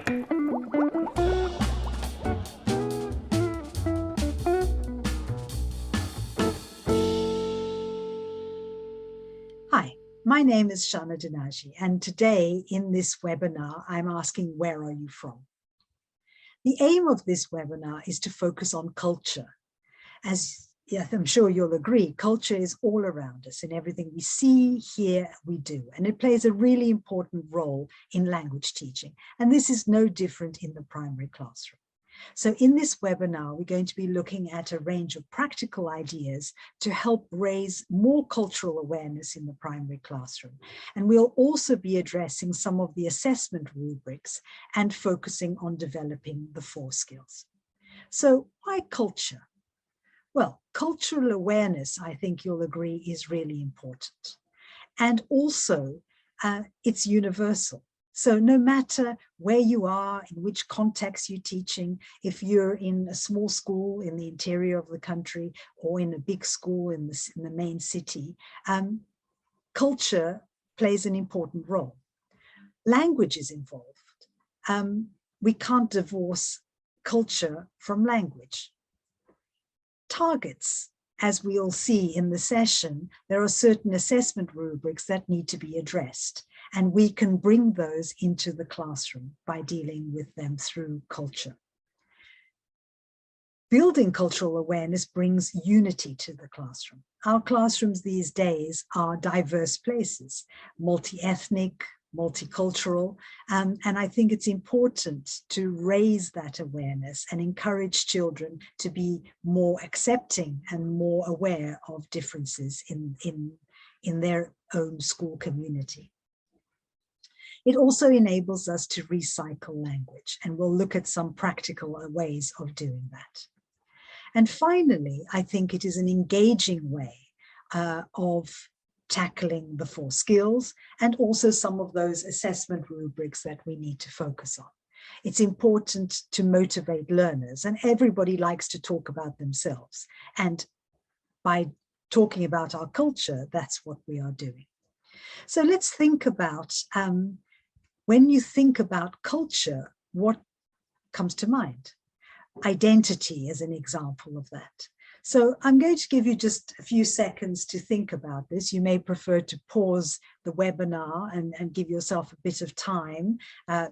Hi, my name is Shana Dinaji, and today in this webinar, I'm asking, where are you from? The aim of this webinar is to focus on culture. As I'm sure you'll agree, culture is all around us in everything we see, hear, we do, and it plays a really important role in language teaching. And this is no different in the primary classroom. So in this webinar, we're going to be looking at a range of practical ideas to help raise more cultural awareness in the primary classroom. And we'll also be addressing some of the assessment rubrics and focusing on developing the 4 skills. So why culture? Well, cultural awareness, I think you'll agree, is really important. And also, it's universal. So no matter where you are, in which context you're teaching, if you're in a small school in the interior of the country or in a big school in the main city, culture plays an important role. Language is involved. We can't divorce culture from language. Targets. As we'll see in the session, there are certain assessment rubrics that need to be addressed, and we can bring those into the classroom by dealing with them through culture. Building cultural awareness brings unity to the classroom. Our classrooms these days are diverse places, multi-ethnic, multicultural, and I think it's important to raise that awareness and encourage children to be more accepting and more aware of differences in their own school community. It also enables us to recycle language, and we'll look at some practical ways of doing that. And finally, I think it is an engaging way of tackling the 4 skills and also some of those assessment rubrics that we need to focus on. It's important to motivate learners, and everybody likes to talk about themselves. And by talking about our culture, that's what we are doing. So let's think about, when you think about culture, what comes to mind? Identity is an example of that. So I'm going to give you just a few seconds to think about this. You may prefer to pause the webinar and give yourself a bit of time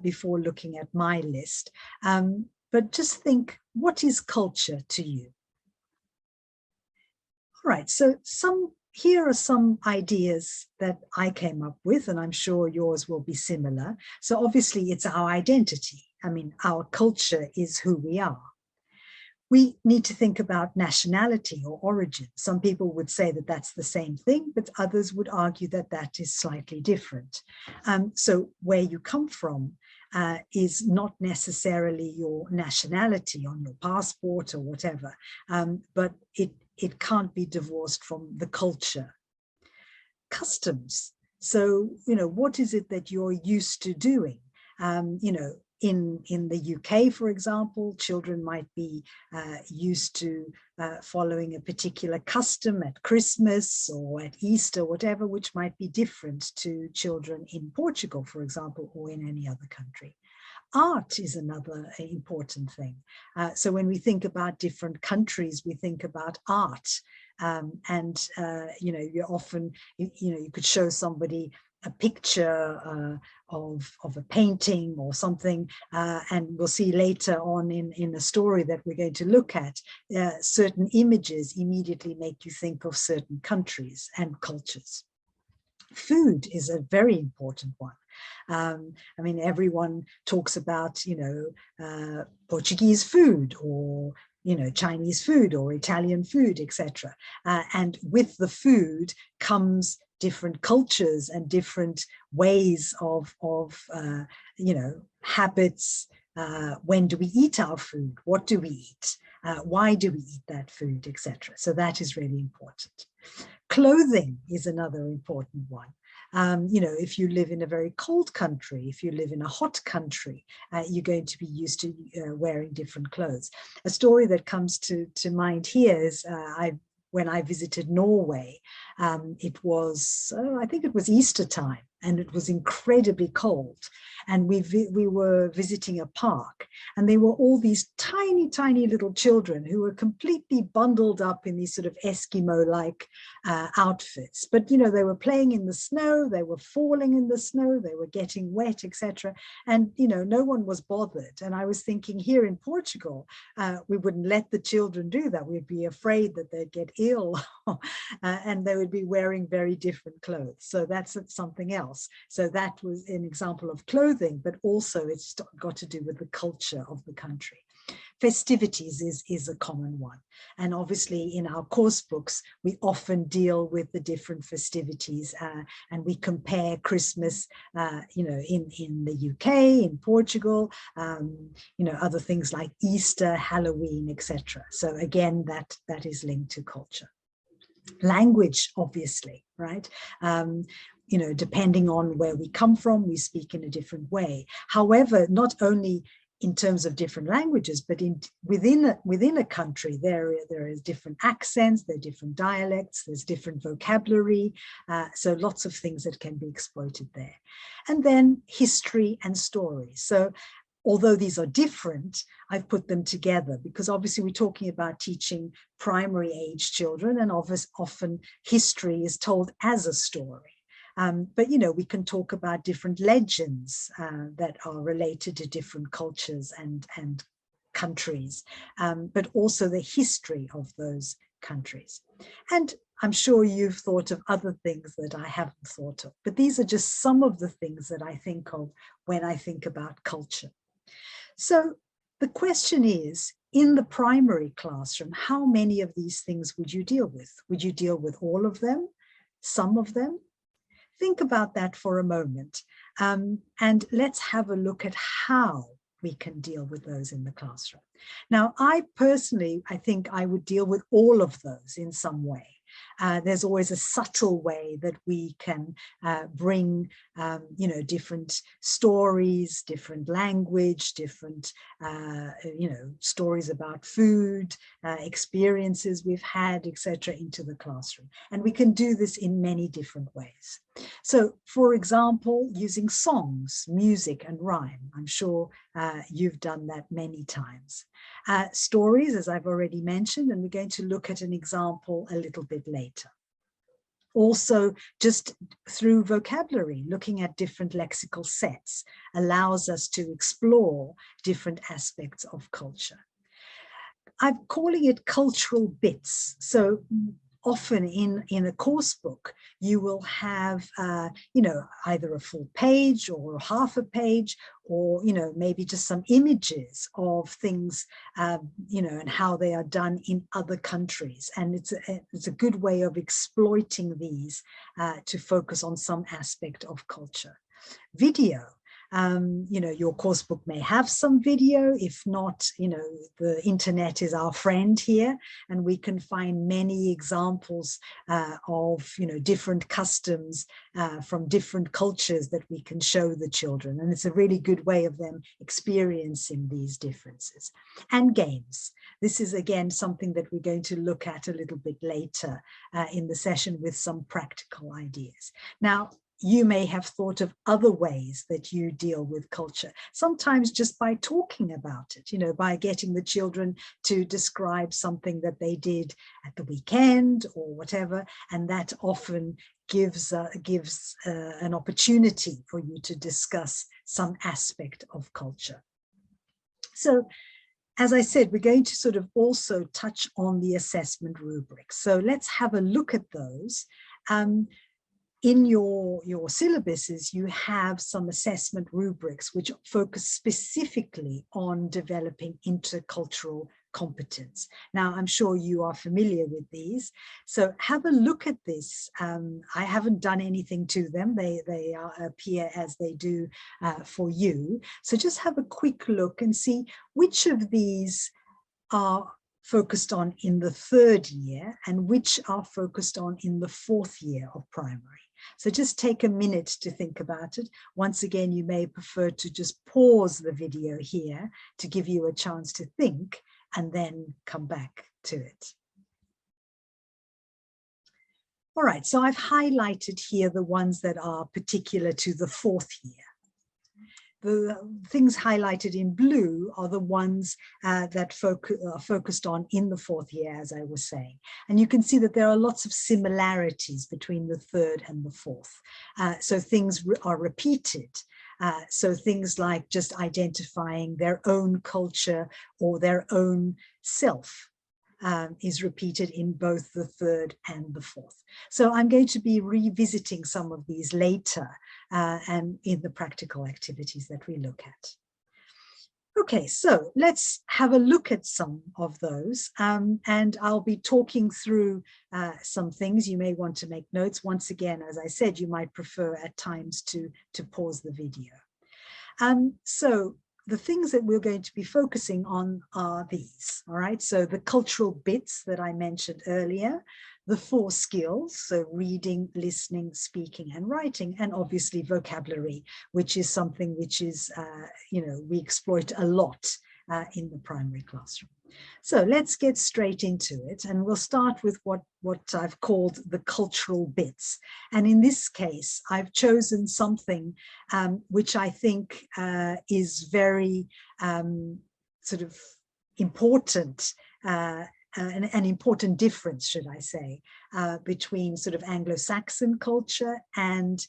before looking at my list. But just think, what is culture to you? All right, so here are some ideas that I came up with, and I'm sure yours will be similar. So obviously it's our identity. I mean, our culture is who we are. We need to think about nationality or origin. Some people would say that that's the same thing, but others would argue that that is slightly different. So where you come from is not necessarily your nationality on your passport or whatever, but it can't be divorced from the culture. Customs. So, what is it that you're used to doing? In the UK, for example, children might be used to following a particular custom at Christmas or at Easter, whatever, which might be different to children in Portugal, for example, or in any other country. Art is another important thing. So when we think about different countries, we think about art. You often, you could show somebody a picture of a painting or something, and we'll see later on in a story that we're going to look at, certain images immediately make you think of certain countries and cultures. Food is a very important one. I mean, everyone talks about, Portuguese food or Chinese food or Italian food, etc. And with the food comes different cultures and different ways of habits. When do we eat our food? What do we eat? Why do we eat that food, etc. So that is really important. Clothing is another important one. If you live in a very cold country, if you live in a hot country, you're going to be used to wearing different clothes. A story that comes to mind here is when I visited Norway, it was, I think it was Easter time, and it was incredibly cold. And we were visiting a park, and there were all these tiny, tiny little children who were completely bundled up in these sort of Eskimo-like outfits. But, you know, they were playing in the snow, they were falling in the snow, they were getting wet, etc. And, you know, no one was bothered. And I was thinking, here in Portugal, we wouldn't let the children do that. We'd be afraid that they'd get ill and they would be wearing very different clothes. So that's something else. So that was an example of clothing, but also it's got to do with the culture of the country. Festivities is a common one. And obviously in our course books, we often deal with the different festivities and we compare Christmas, you know, in the UK, in Portugal, you know, other things like Easter, Halloween, etc. So again, that is linked to culture. Language, obviously, right? You know, depending on where we come from, we speak in a different way. However, not only in terms of different languages, but within a country, there is different accents, there are different dialects, there's different vocabulary, so lots of things that can be exploited there. And then history and stories. So although these are different, I've put them together because obviously we're talking about teaching primary age children, and often history is told as a story. But, you know, we can talk about different legends that are related to different cultures and countries, but also the history of those countries. And I'm sure you've thought of other things that I haven't thought of, but these are just some of the things that I think of when I think about culture. So the question is, in the primary classroom, how many of these things would you deal with? Would you deal with all of them? Some of them? Think about that for a moment, and let's have a look at how we can deal with those in the classroom. Now, I think I would deal with all of those in some way. There's always a subtle way that we can bring, you know, different stories, different language, different, you know, stories about food, experiences we've had, etc., into the classroom. And we can do this in many different ways. So, for example, using songs, music, and rhyme. I'm sure you've done that many times. Stories, as I've already mentioned, and we're going to look at an example a little bit later. Also, just through vocabulary, looking at different lexical sets allows us to explore different aspects of culture. I'm calling it cultural bits. So often in a course book, you will have, you know, either a full page or half a page, or, you know, maybe just some images of things, you know, and how they are done in other countries. And it's a good way of exploiting these to focus on some aspect of culture. Video. You know, your course book may have some video. If not, you know, the internet is our friend here, and we can find many examples of, you know, different customs from different cultures that we can show the children. And it's a really good way of them experiencing these differences. And games. This is, again, something that we're going to look at a little bit later in the session with some practical ideas. Now, you may have thought of other ways that you deal with culture, sometimes just by talking about it, you know, by getting the children to describe something that they did at the weekend or whatever, and that often gives an opportunity for you to discuss some aspect of culture. So, as I said, we're going to sort of also touch on the assessment rubrics. So let's have a look at those. In your syllabuses, you have some assessment rubrics which focus specifically on developing intercultural competence. Now, I'm sure you are familiar with these, so have a look at this. I haven't done anything to them. They appear as they do for you. So just have a quick look and see which of these are focused on in the 3rd year and which are focused on in the 4th year of primary. So just take a minute to think about it. Once again, you may prefer to just pause the video here to give you a chance to think and then come back to it. All right, so I've highlighted here the ones that are particular to the 4th year. The things highlighted in blue are the ones that are focused on in the 4th year, as I was saying. And you can see that there are lots of similarities between the 3rd and the 4th. So things are repeated. So things like just identifying their own culture or their own self is repeated in both the 3rd and the 4th. So I'm going to be revisiting some of these later and in the practical activities that we look at. Okay, so let's have a look at some of those, and I'll be talking through some things. You may want to make notes. Once again, as I said, you might prefer at times to pause the video. So the things that we're going to be focusing on are these, all right? So the cultural bits that I mentioned earlier, the 4 skills, so reading, listening, speaking, and writing, and obviously vocabulary, which is something which is, we exploit a lot in the primary classroom. So let's get straight into it, and we'll start with what I've called the cultural bits. And in this case, I've chosen something which I think is very sort of important, an important difference, should I say, between sort of Anglo-Saxon culture and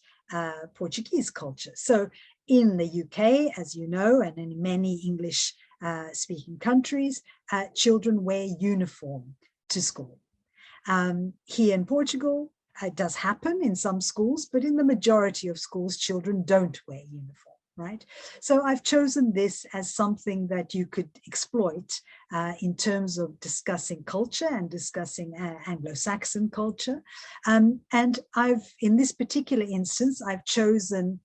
Portuguese culture. So in the UK, as you know, and in many English speaking countries, children wear uniform to school. Here in Portugal, it does happen in some schools, but in the majority of schools, children don't wear uniform, right? So I've chosen this as something that you could exploit in terms of discussing culture and discussing Anglo-Saxon culture. And in this particular instance, I've chosen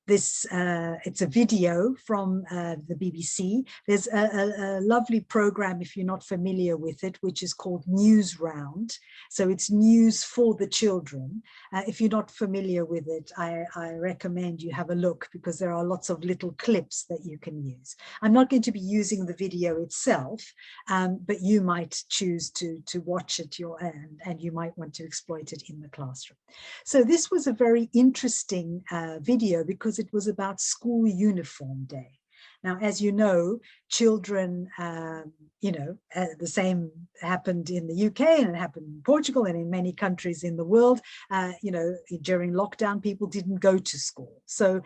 it's a video from the BBC. There's a lovely program, if you're not familiar with it, which is called News Round. So it's news for the children. If you're not familiar with it, I recommend you have a look, because there are lots of little clips that you can use. I'm not going to be using the video itself, but you might choose to watch it your end, and you might want to exploit it in the classroom. So this was a very interesting video, because it was about school uniform day. Now, as you know, children, the same happened in the UK, and it happened in Portugal and in many countries in the world. During lockdown, people didn't go to school. So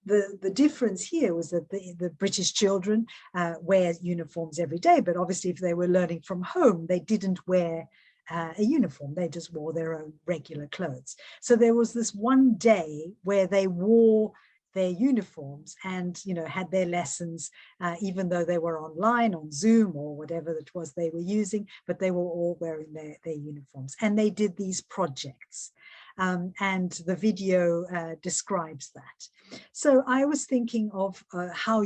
the difference here was that the British children wear uniforms every day, but obviously if they were learning from home, they didn't wear a uniform. They just wore their own regular clothes. So there was this one day where they wore their uniforms and had their lessons, even though they were online on Zoom or whatever it was they were using, but they were all wearing their uniforms, and they did these projects. And the video describes that. So I was thinking of how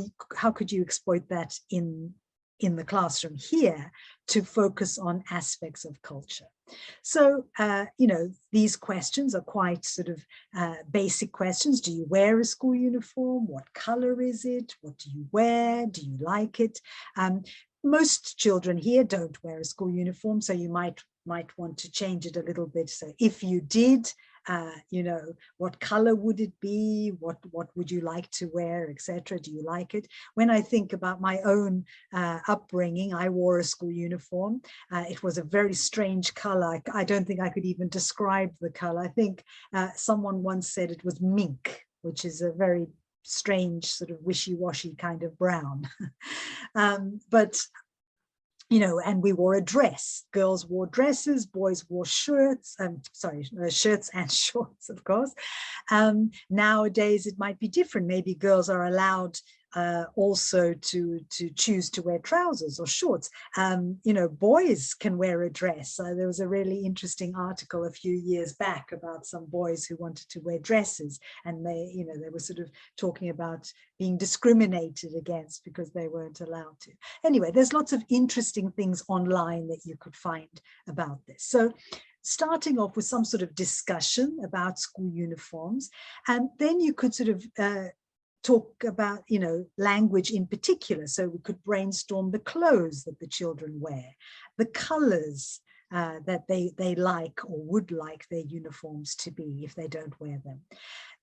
could you exploit that in the classroom here to focus on aspects of culture. So, these questions are quite sort of basic questions. Do you wear a school uniform? What color is it? What do you wear? Do you like it? Most children here don't wear a school uniform, so you might want to change it a little bit. So if you did, what color would it be? What would you like to wear, etc.? Do you like it? When I think about my own upbringing, I wore a school uniform. It was a very strange color. I don't think I could even describe the color. I think someone once said it was mink, which is a very strange sort of wishy-washy kind of brown. And we wore a dress. Girls wore dresses, boys wore shirts, shirts and shorts, of course. Nowadays, it might be different. Maybe girls are allowed also to choose to wear trousers or shorts. Boys can wear a dress. There was a really interesting article a few years back about some boys who wanted to wear dresses, and they were sort of talking about being discriminated against because they weren't allowed to. Anyway, there's lots of interesting things online that you could find about this. So starting off with some sort of discussion about school uniforms, and then you could sort of talk about, language in particular. So we could brainstorm the clothes that the children wear, the colors, that they like or would like their uniforms to be if they don't wear them.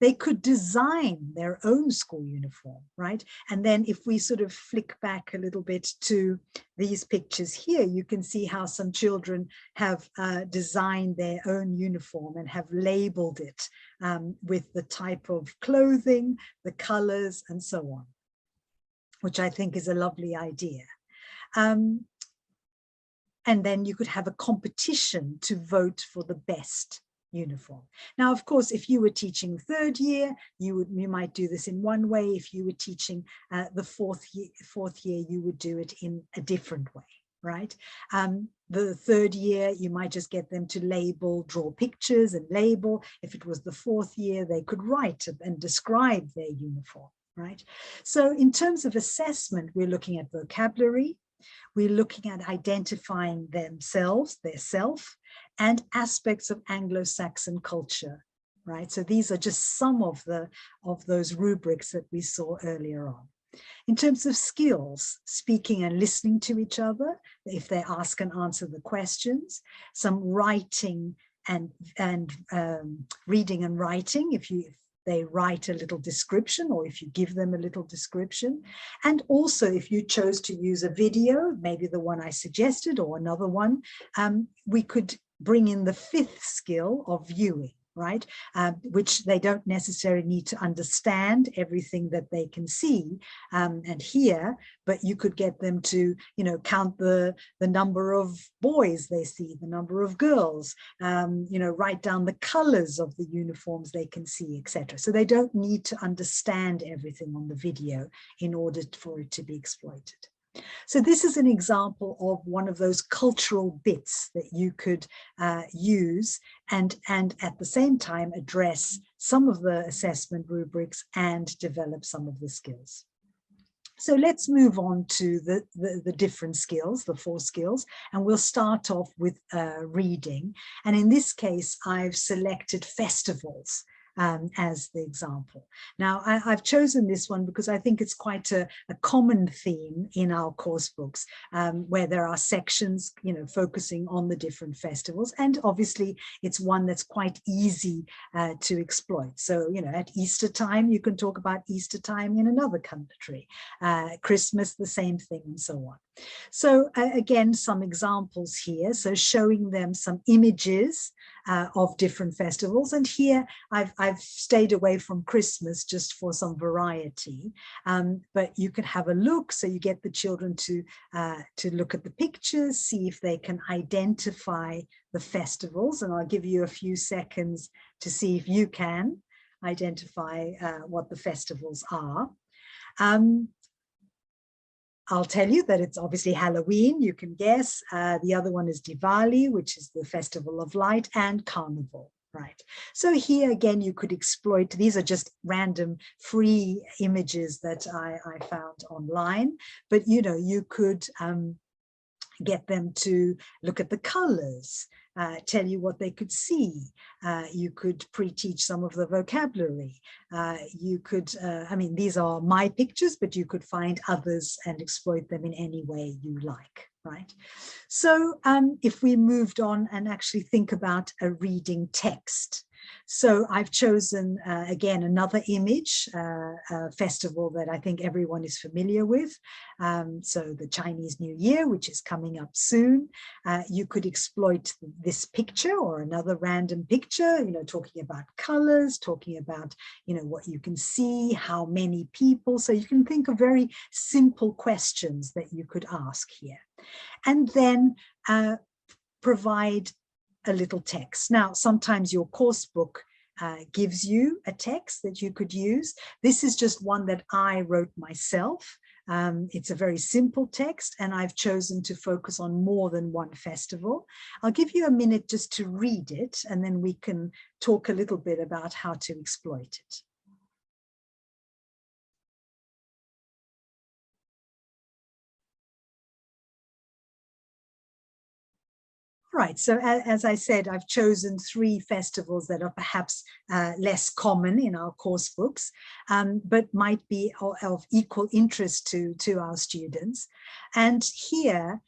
They could design their own school uniform, right? And then if we sort of flick back a little bit to these pictures here, you can see how some children have designed their own uniform and have labeled it with the type of clothing, the colors, and so on, which I think is a lovely idea. And then you could have a competition to vote for the best uniform. Now, of course, if you were teaching third year, you might do this in one way. If you were teaching the fourth year, you would do it in a different way, right? The third year, you might just get them to label, draw pictures and label. If it was the fourth year, they could write and describe their uniform, right? So in terms of assessment, we're looking at vocabulary. We're looking at identifying themselves, their self, and aspects of Anglo-Saxon culture, right? So these are just some of those rubrics that we saw earlier on. In terms of skills, speaking and listening to each other, if they ask and answer the questions, some writing and reading and writing, if they write a little description, or if you give them a little description. And also if you chose to use a video, maybe the one I suggested or another one, we could bring in the fifth skill of viewing, right? Which they don't necessarily need to understand everything that they can see and hear, but you could get them to, count the number of boys they see, the number of girls, write down the colors of the uniforms they can see, etc. So they don't need to understand everything on the video in order for it to be exploited. So this is an example of one of those cultural bits that you could use and at the same time address some of the assessment rubrics and develop some of the skills. So let's move on to the different skills, the 4 skills, and we'll start off with reading. And in this case, I've selected festivals as the example. Now, I've chosen this one because I think it's quite a common theme in our course books, where there are sections, focusing on the different festivals. And obviously, it's one that's quite easy to exploit. So, at Easter time, you can talk about Easter time in another country. Christmas, the same thing, and so on. So again, some examples here. So showing them some images of different festivals. And here I've stayed away from Christmas just for some variety. But you can have a look. So you get the children to look at the pictures, see if they can identify the festivals. And I'll give you a few seconds to see if you can identify what the festivals are. I'll tell you that it's obviously Halloween, you can guess. The other one is Diwali, which is the Festival of Light, and Carnival, right? So here again, you could exploit, these are just random free images that I found online, but you could get them to look at the colors, tell you what they could see. You could pre-teach some of the vocabulary. You could, these are my pictures, but you could find others and exploit them in any way you like, right? So if we moved on and actually think about a reading text. So I've chosen, again, another image, a festival that I think everyone is familiar with. So the Chinese New Year, which is coming up soon. You could exploit this picture or another random picture, talking about colors, talking about, what you can see, how many people. So you can think of very simple questions that you could ask here. And then provide a little text. Now, sometimes your course book gives you a text that you could use. This is just one that I wrote myself. It's a very simple text, and I've chosen to focus on more than one festival. I'll give you a minute just to read it, and then we can talk a little bit about how to exploit it. Right, so as I said, I've chosen 3 festivals that are perhaps less common in our course books, but might be of equal interest to our students. And here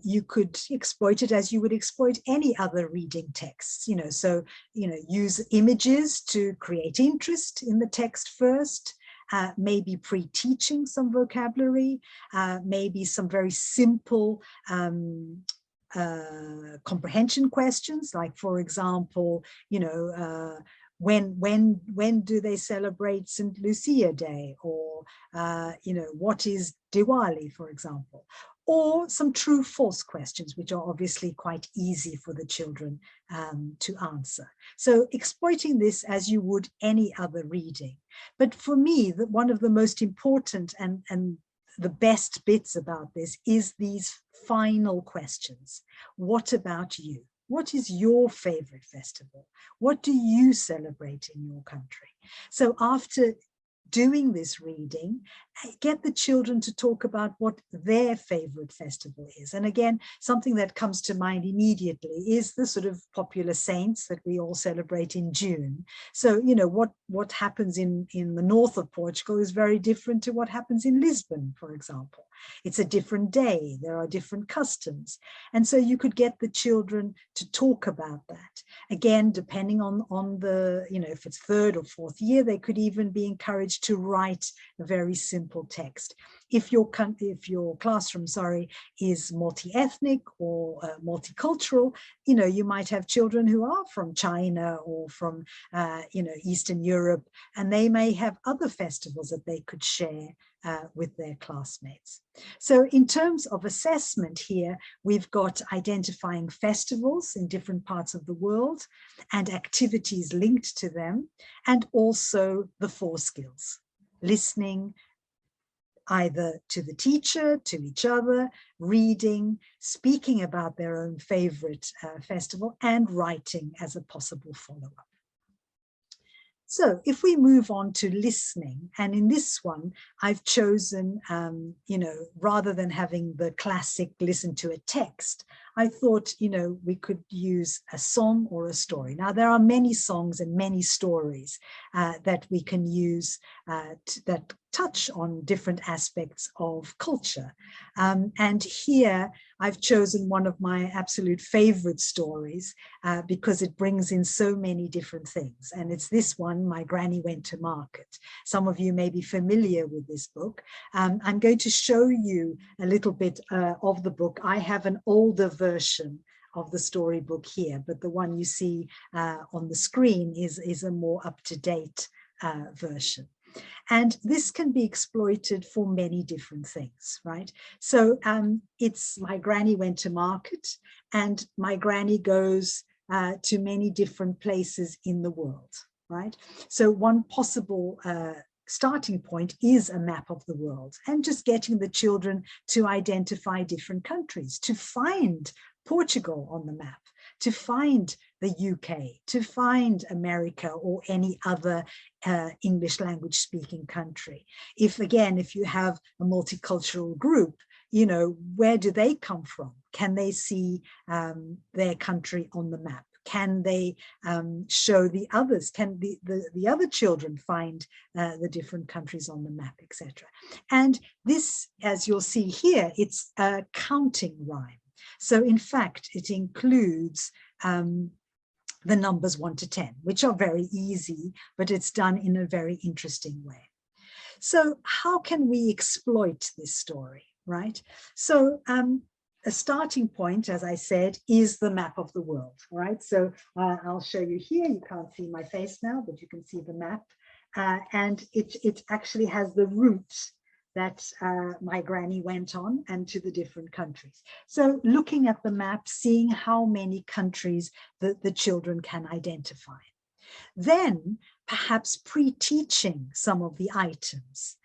You could exploit it as you would exploit any other reading texts, so, use images to create interest in the text first, maybe pre-teaching some vocabulary, maybe some very simple comprehension questions, like, for example, when do they celebrate St. Lucia Day, or what is Diwali, for example, or some true false questions, which are obviously quite easy for the children to answer. So exploiting this as you would any other reading. But for me, one of the most important and the best bits about this is these final questions. What about you? What is your favorite festival? What do you celebrate in your country? So after doing this reading, get the children to talk about what their favorite festival is. And again, something that comes to mind immediately is the sort of popular saints that we all celebrate in June. So, what happens in the north of Portugal is very different to what happens in Lisbon, for example. It's a different day. There are different customs. And so you could get the children to talk about that. Again, depending on the, if it's third or fourth year, they could even be encouraged to write a very simple text. If your classroom, is multi-ethnic or multicultural, you might have children who are from China or from, Eastern Europe, and they may have other festivals that they could share with their classmates. So in terms of assessment here, we've got identifying festivals in different parts of the world and activities linked to them, and also the 4 skills: listening, either to the teacher, to each other, reading, speaking about their own favorite festival, and writing as a possible follow-up. So if we move on to listening, and in this one, I've chosen, rather than having the classic listen to a text, I thought, we could use a song or a story. Now, there are many songs and many stories that we can use that touch on different aspects of culture. And here I've chosen one of my absolute favorite stories because it brings in so many different things. And it's this one, My Granny Went to Market. Some of you may be familiar with this book. I'm going to show you a little bit of the book. I have an older version of the storybook here, but the one you see on the screen is a more up-to-date version. And this can be exploited for many different things, right? So it's My Granny Went to Market, and my granny goes to many different places in the world, right? So one possible starting point is a map of the world, and just getting the children to identify different countries, to find Portugal on the map, to find the UK, to find America or any other English language speaking country. If you have a multicultural group, where do they come from? Can they see their country on the map? Can they show the others? Can the other children find the different countries on the map, etc.? And this, as you'll see here, it's a counting rhyme. So in fact, it includes the numbers 1 to 10, which are very easy, but it's done in a very interesting way. So how can we exploit this story, right? So a starting point, as I said, is the map of the world, right? So I'll show you here. You can't see my face now, but you can see the map. And it actually has the routes that my granny went on and to the different countries. So looking at the map, seeing how many countries the children can identify. Then perhaps pre-teaching some of the items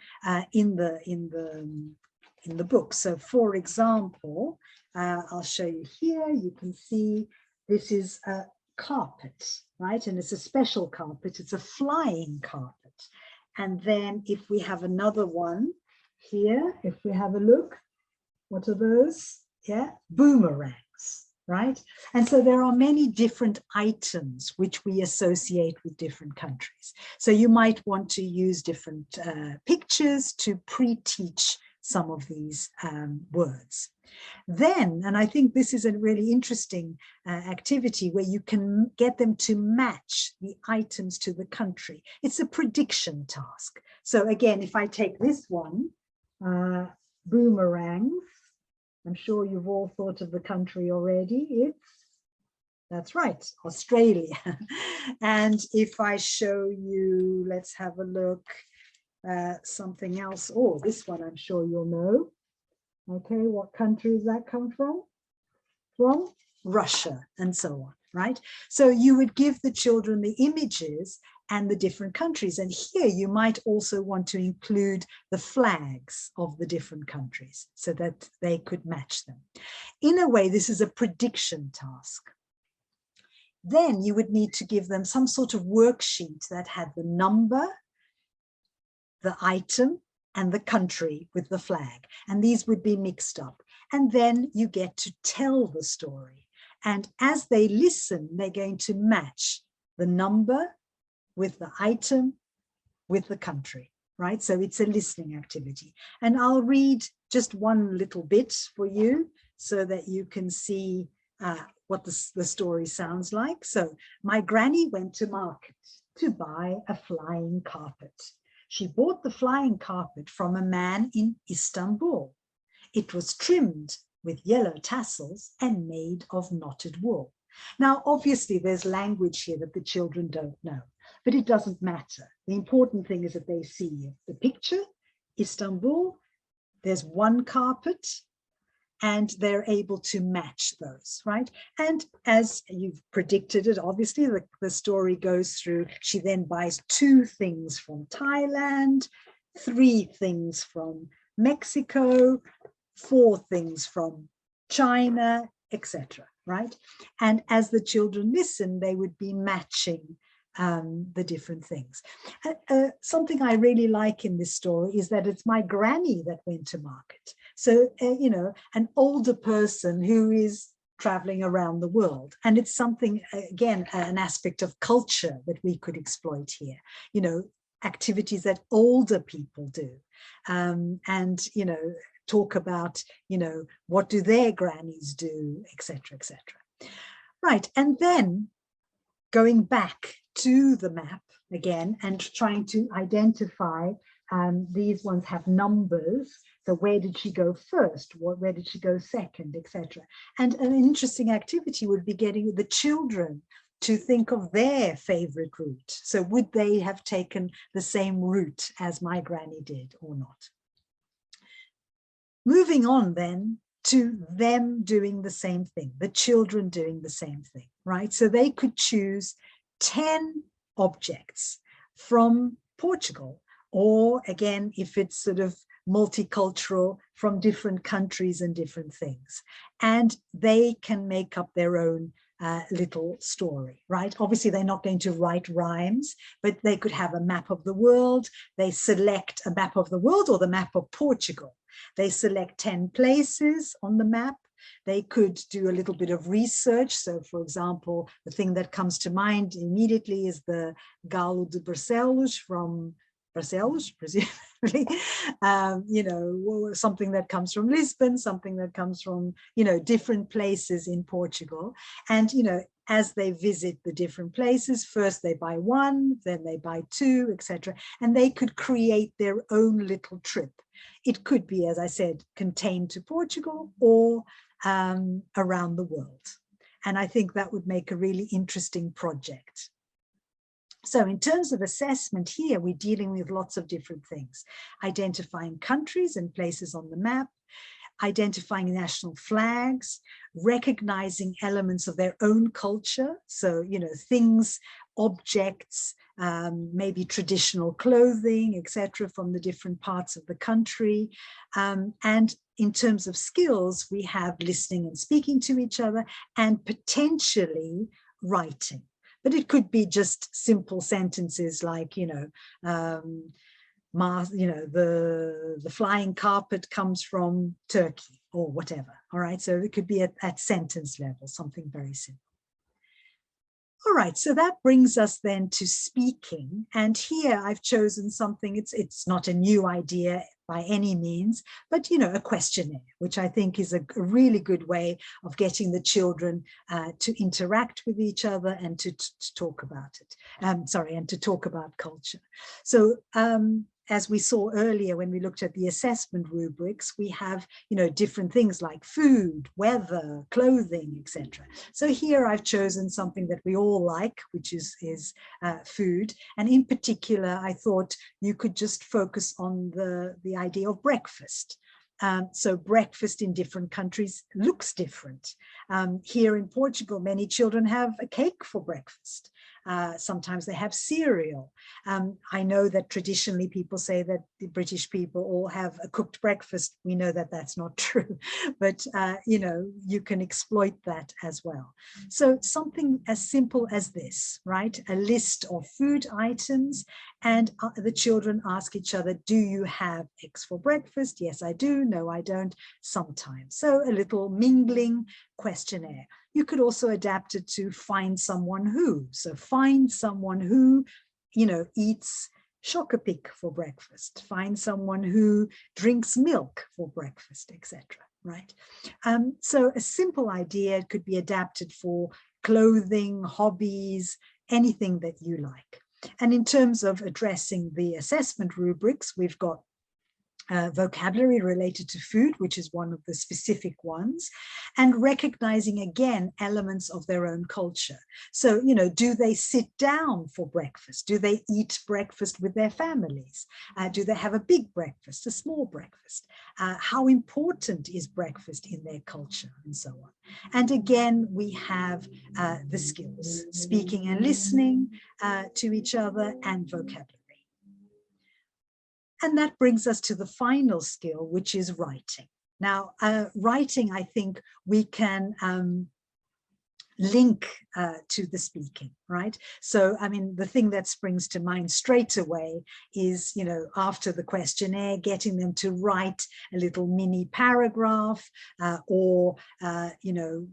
in the book. So for example, I'll show you here, you can see this is a carpet, right? And it's a special carpet, it's a flying carpet. And then if we have another one here, if we have a look, what are those? Yeah, boomerangs, right? And so there are many different items which we associate with different countries. So you might want to use different pictures to pre-teach some of these words. Then, and I think this is a really interesting activity where you can get them to match the items to the country. It's a prediction task. So again, if I take this one, boomerangs, I'm sure you've all thought of the country already. That's right, Australia. And if I show you, let's have a look, something else. Oh, this one I'm sure you'll know. Okay, what country does that come from? From Russia, and so on, right? So you would give the children the images and the different countries. And here you might also want to include the flags of the different countries so that they could match them. In a way, this is a prediction task. Then you would need to give them some sort of worksheet that had the number, the item, and the country with the flag. And these would be mixed up. And then you get to tell the story. And as they listen, they're going to match the number with the item with the country, right? So it's a listening activity. And I'll read just one little bit for you so that you can see what the story sounds like. So, my granny went to market to buy a flying carpet. She bought the flying carpet from a man in Istanbul. It was trimmed with yellow tassels and made of knotted wool. Now, obviously, there's language here that the children don't know, but it doesn't matter. The important thing is that they see the picture, Istanbul, there's one carpet, and they're able to match those, right? And as you've predicted it, obviously, the story goes through, she then buys 2 things from Thailand, 3 things from Mexico, 4 things from China, etc., right? And as the children listen, they would be matching the different things. Something I really like in this story is that it's my granny that went to market. So, you know, an older person who is traveling around the world. And it's something, again, an aspect of culture that we could exploit here, you know, activities that older people do. And, you know, talk about, you know, what do their grannies do, etc., etc. Right. And then going back to the map again and trying to identify, these ones have numbers. So where did she go first? Where did she go second, etc. And an interesting activity would be getting the children to think of their favorite route. So would they have taken the same route as my granny did or not? Moving on then to them doing the same thing, the children doing the same thing, right? So they could choose 10 objects from Portugal, or again, if it's sort of multicultural, from different countries and different things. And they can make up their own little story, right? Obviously, they're not going to write rhymes, but they could have a map of the world. They select a map of the world or the map of Portugal. They select 10 places on the map. They could do a little bit of research. So, for example, the thing that comes to mind immediately is the Galo de Barcelos from Barcelos, presumably, you know, something that comes from Lisbon, something that comes from, you know, different places in Portugal. And, you know, as they visit the different places, first they buy 1, then they buy 2, etc. And they could create their own little trip. It could be, as I said, contained to Portugal or around the world. And I think that would make a really interesting project. So in terms of assessment here, we're dealing with lots of different things. Identifying countries and places on the map, identifying national flags, recognizing elements of their own culture. So, you know, things, objects, maybe traditional clothing, etc., from the different parts of the country. And in terms of skills, we have listening and speaking to each other and potentially writing. But it could be just simple sentences like, you know, the flying carpet comes from Turkey or whatever. All right. So it could be at sentence level, something very simple. All right. So that brings us then to speaking. And here I've chosen something, it's not a new idea by any means, but, a questionnaire, which I think is a really good way of getting the children to interact with each other and to talk about it. And to talk about culture. So, as we saw earlier when we looked at the assessment rubrics, we have, different things like food, weather, clothing, etc. So here I've chosen something that we all like, which is food. And in particular, I thought you could just focus on the idea of breakfast. So breakfast in different countries looks different. Here in Portugal, many children have a cake for breakfast. Sometimes they have cereal. I know that traditionally people say that the British people all have a cooked breakfast. We know that that's not true, but you can exploit that as well. So something as simple as this, right? A list of food items, and the children ask each other, do you have X for breakfast? Yes, I do. No, I don't. Sometimes. So a little mingling questionnaire. You could also adapt it to find someone who. So find someone who, eats chocolate for breakfast. Find someone who drinks milk for breakfast, etc. Right? So a simple idea could be adapted for clothing, hobbies, anything that you like. And in terms of addressing the assessment rubrics, we've got vocabulary related to food, which is one of the specific ones, and recognizing again elements of their own culture. So, do they sit down for breakfast? Do they eat breakfast with their families? Do they have a big breakfast, a small breakfast? How important is breakfast in their culture, and so on? And again, we have the skills, speaking and listening to each other, and vocabulary. And that brings us to the final skill, which is writing. Now, writing, I think we can link to the speaking, right? So, I mean, the thing that springs to mind straight away is, after the questionnaire, getting them to write a little mini paragraph or,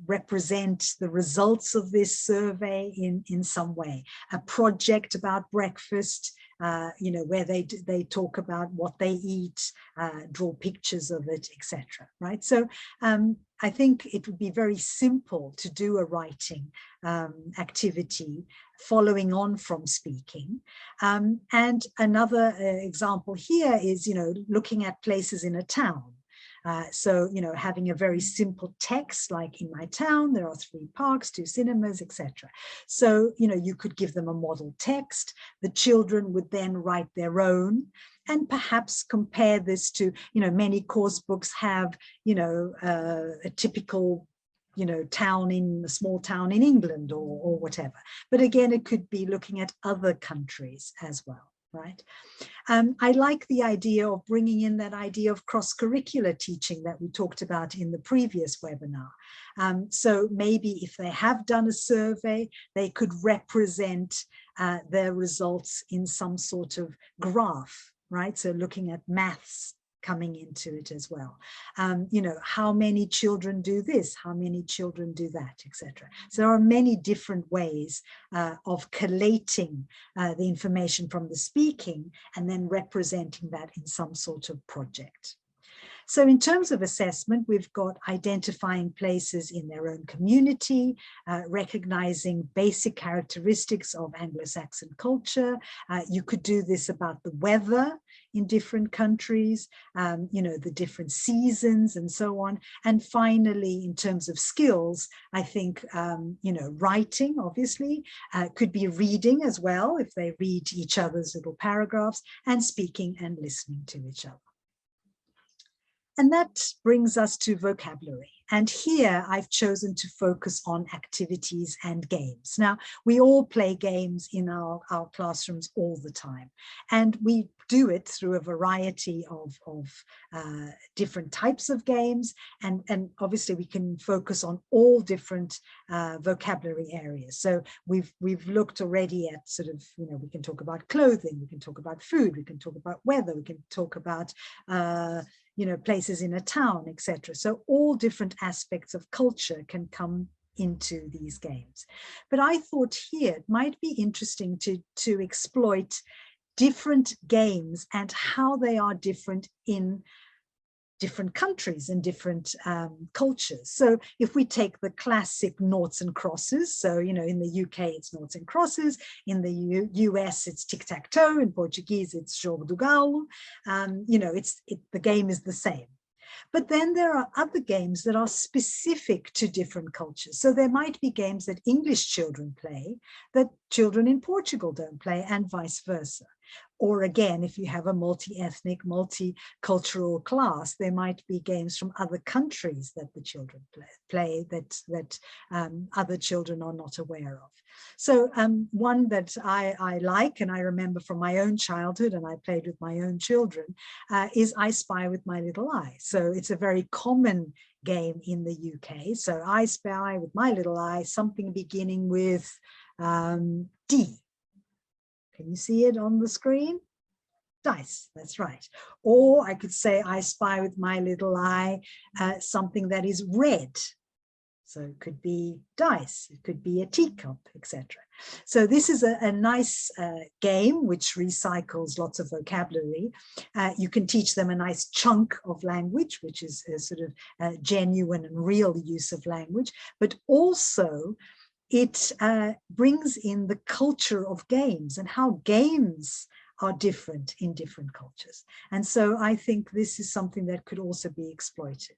represent the results of this survey in some way. A project about breakfast, where they talk about what they eat, draw pictures of it, etc. Right? So I think it would be very simple to do a writing activity following on from speaking. And another example here is, looking at places in a town. So, having a very simple text, like in my town, there are 3 parks, 2 cinemas, etc. So, you could give them a model text. The children would then write their own and perhaps compare this to, many course books have, a typical town in a small town in England or whatever. But again, it could be looking at other countries as well. Right. I like the idea of bringing in that idea of cross-curricular teaching that we talked about in the previous webinar. So maybe if they have done a survey, they could represent their results in some sort of graph, right? So looking at maths coming into it as well. How many children do this? How many children do that, etc. So there are many different ways of collating the information from the speaking and then representing that in some sort of project. So in terms of assessment, we've got identifying places in their own community, recognizing basic characteristics of Anglo-Saxon culture. You could do this about the weather in different countries, the different seasons and so on. And finally, in terms of skills, I think, writing, obviously, could be reading as well, if they read each other's little paragraphs, and speaking and listening to each other. And that brings us to vocabulary. And here I've chosen to focus on activities and games. Now, we all play games in our classrooms all the time. And we do it through a variety of different types of games. And obviously we can focus on all different vocabulary areas. So we've looked already at sort of, we can talk about clothing, we can talk about food, we can talk about weather, we can talk about places in a town, etc. So all different aspects of culture can come into these games. But I thought here it might be interesting to exploit different games and how they are different in different countries and different cultures. So if we take the classic noughts and crosses, so, you know, in the UK, it's noughts and crosses. In the US, it's tic-tac-toe. In Portuguese, it's jogo do galo. You know, the game is the same. But then there are other games that are specific to different cultures. So there might be games that English children play that children in Portugal don't play, and vice versa. Or again, if you have a multi-ethnic, multicultural class, there might be games from other countries that the children play that other children are not aware of. So one that I like, and I remember from my own childhood, and I played with my own children, is I Spy with My Little Eye. So it's a very common game in the UK. So I spy with my little eye, something beginning with D. Can you see it on the screen? Dice, that's right. Or I could say I spy with my little eye something that is red. So it could be dice, it could be a teacup, etc. So this is a nice game which recycles lots of vocabulary. You can teach them a nice chunk of language, which is a sort of genuine and real use of language, but also it brings in the culture of games and how games are different in different cultures. And so I think this is something that could also be exploited.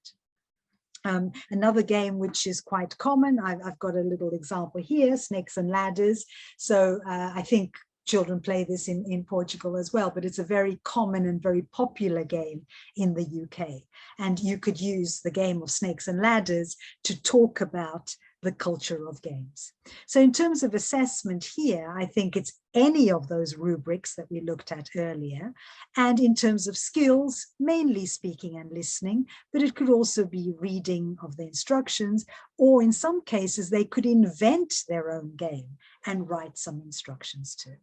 Another game which is quite common, I've got a little example here, Snakes and Ladders. So I think children play this in Portugal as well, but it's a very common and very popular game in the UK. And you could use the game of Snakes and Ladders to talk about the culture of games. So in terms of assessment here, I think it's any of those rubrics that we looked at earlier. And in terms of skills, mainly speaking and listening, but it could also be reading of the instructions, or in some cases, they could invent their own game and write some instructions too.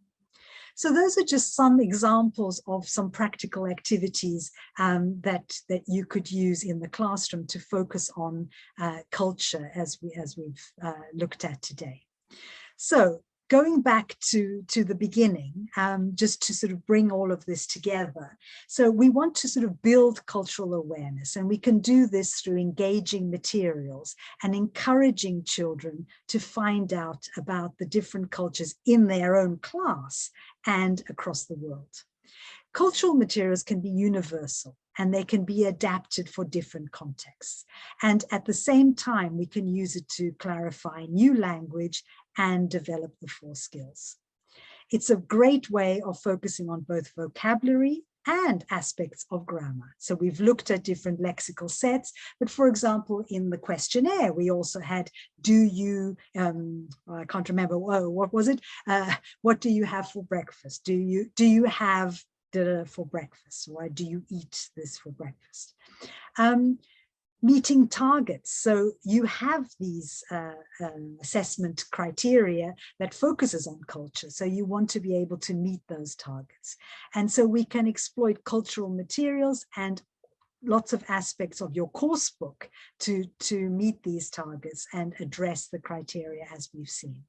So those are just some examples of some practical activities that you could use in the classroom to focus on culture as we've looked at today. So going back to the beginning, just to sort of bring all of this together. So we want to sort of build cultural awareness, and we can do this through engaging materials and encouraging children to find out about the different cultures in their own class and across the world. Cultural materials can be universal and they can be adapted for different contexts. And at the same time, we can use it to clarify new language and develop the 4 skills. It's a great way of focusing on both vocabulary and aspects of grammar. So we've looked at different lexical sets, but for example, in the questionnaire, we also had, do you, I can't remember, what was it? What do you have for breakfast? Do you have for breakfast? Or do you eat this for breakfast? Meeting targets. So you have these assessment criteria that focuses on culture. So you want to be able to meet those targets. And so we can exploit cultural materials and lots of aspects of your course book to meet these targets and address the criteria as we've seen.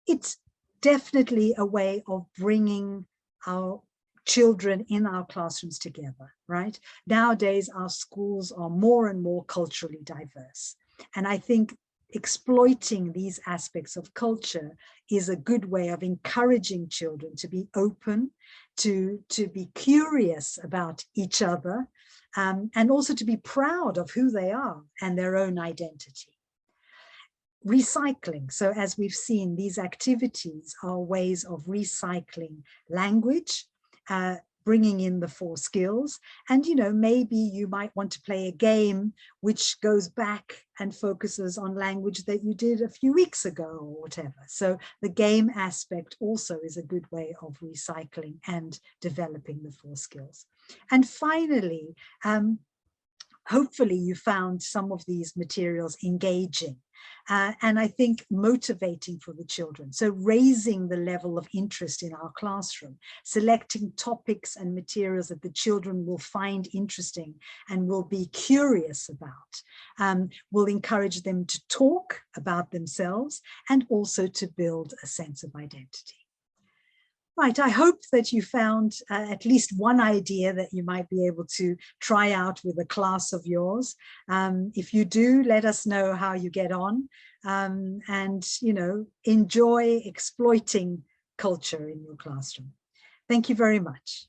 It's definitely a way of bringing our children in our classrooms together, right? Nowadays, our schools are more and more culturally diverse. And I think exploiting these aspects of culture is a good way of encouraging children to be open, to be curious about each other, and also to be proud of who they are and their own identity. Recycling. So as we've seen, these activities are ways of recycling language, bringing in the 4 skills. And, you know, maybe you might want to play a game which goes back and focuses on language that you did a few weeks ago or whatever. So the game aspect also is a good way of recycling and developing the 4 skills. And finally, hopefully you found some of these materials engaging. And I think motivating for the children. So raising the level of interest in our classroom, selecting topics and materials that the children will find interesting and will be curious about, will encourage them to talk about themselves and also to build a sense of identity. Right, I hope that you found at least one idea that you might be able to try out with a class of yours. If you do, let us know how you get on, and, you know, enjoy exploiting culture in your classroom. Thank you very much.